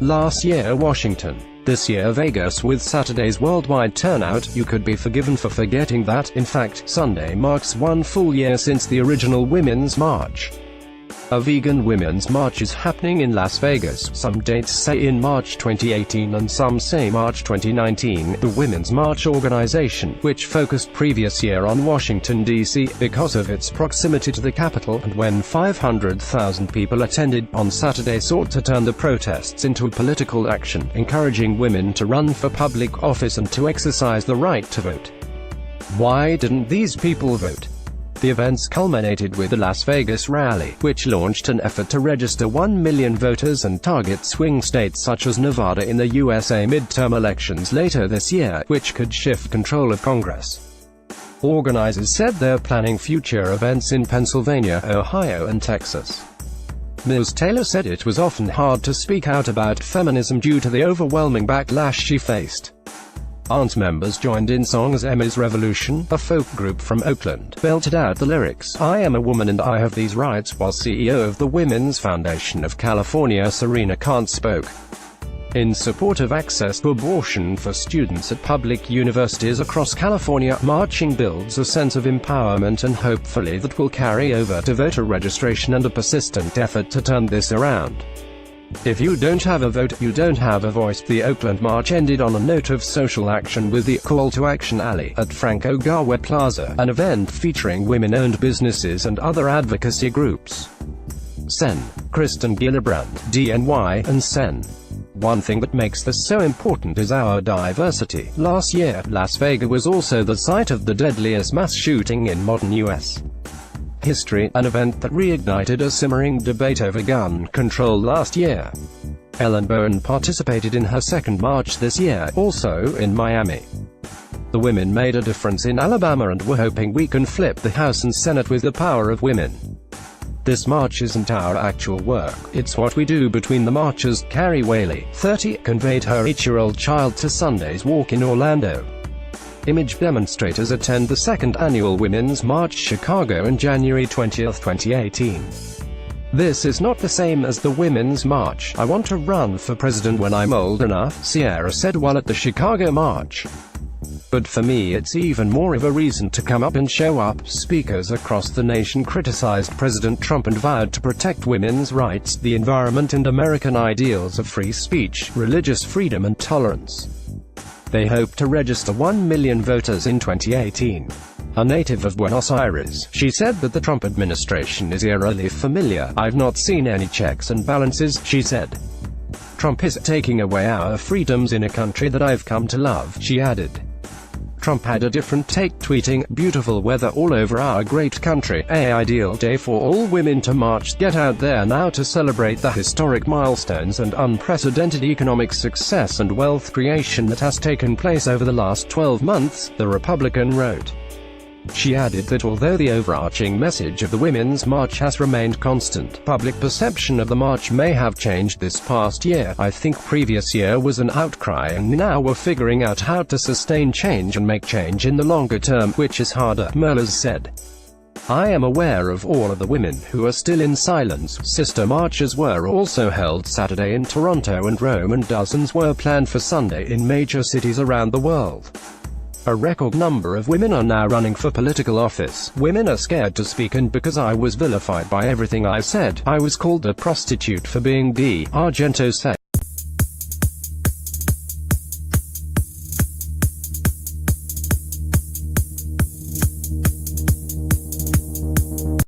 Last year Washington, this year Vegas. With Saturday's worldwide turnout, you could be forgiven for forgetting that. In fact, Sunday marks 1 full year since the original Women's March. A vegan women's march is happening in Las Vegas. Some dates say in March 2018 and some say March 2019. The Women's March organization, which focused previous year on Washington, D.C., because of its proximity to the capital, and when 500,000 people attended on Saturday, sought to turn the protests into political action, encouraging women to run for public office and to exercise the right to vote. Why didn't these people vote? The events culminated with the Las Vegas rally, which launched an effort to register 1 million voters and target swing states such as Nevada in the USA midterm elections later this year, which could shift control of Congress. Organizers said they're planning future events in Pennsylvania, Ohio and Texas. Ms. Taylor said it was often hard to speak out about feminism due to the overwhelming backlash she faced. Aunt members joined in song as Emmy's Revolution, a folk group from Oakland, belted out the lyrics, "I am a woman and I have these rights," while CEO of the Women's Foundation of California Serena Kant spoke in support of access to abortion for students at public universities across California. Marching builds a sense of empowerment and hopefully that will carry over to voter registration and a persistent effort to turn this around. If you don't have a vote, you don't have a voice. The Oakland March ended on a note of social action with the Call to Action Alley at Franco Gawa Plaza, an event featuring women-owned businesses and other advocacy groups. Sen. Kristen Gillibrand, DNY, and Sen. One thing that makes this so important is our diversity. Last year, Las Vegas was also the site of the deadliest mass shooting in modern U.S. history, an event that reignited a simmering debate over gun control last year. Ellen Bowen participated in her second march this year, also in Miami. The women made a difference in Alabama and we're hoping we can flip the House and Senate with the power of women. This march isn't our actual work, it's what we do between the marches. Carrie Whaley, 30, conveyed her 8-year-old child to Sunday's walk in Orlando. Image demonstrators attend the second annual Women's March Chicago on January 20, 2018. This is not the same as the Women's March. I want to run for president when I'm old enough, Sierra said while at the Chicago March. But for me it's even more of a reason to come up and show up. Speakers across the nation criticized President Trump and vowed to protect women's rights, the environment and American ideals of free speech, religious freedom and tolerance. They hope to register 1 million voters in 2018. A native of Buenos Aires, she said that the Trump administration is eerily familiar. "I've not seen any checks and balances," she said. "Trump is taking away our freedoms in a country that I've come to love," she added. Trump had a different take, tweeting, "Beautiful weather all over our great country. An ideal day for all women to march. Get out there now to celebrate the historic milestones and unprecedented economic success and wealth creation that has taken place over the last 12 months, the Republican wrote. She added that although the overarching message of the Women's March has remained constant, public perception of the march may have changed this past year. "I think previous year was an outcry and now we're figuring out how to sustain change and make change in the longer term, which is harder," Merles said. "I am aware of all of the women who are still in silence." Sister marches were also held Saturday in Toronto and Rome and dozens were planned for Sunday in major cities around the world. A record number of women are now running for political office. "Women are scared to speak and because I was vilified by everything I said, I was called a prostitute for being D. Argento said.